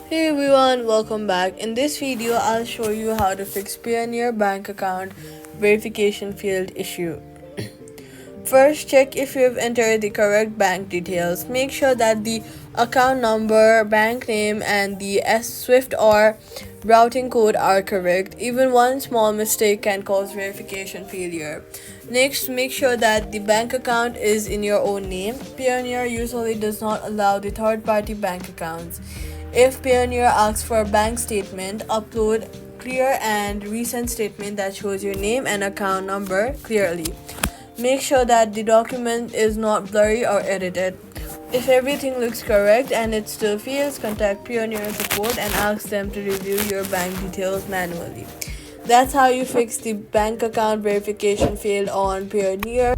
Hey everyone, welcome back. In this video, I'll show you how to fix Payoneer bank account verification field issue. First, check if you've entered the correct bank details. Make sure that the account number, bank name, and the SWIFT or routing code are correct. Even one small mistake can cause verification failure. Next, make sure that the bank account is in your own name. Payoneer usually does not allow the third-party bank accounts. If Payoneer asks for a bank statement, upload clear and recent statement that shows your name and account number clearly. Make sure that the document is not blurry or edited. If everything looks correct and it still fails, contact Payoneer support and ask them to review your bank details manually. That's how you fix the bank account verification failed on Payoneer.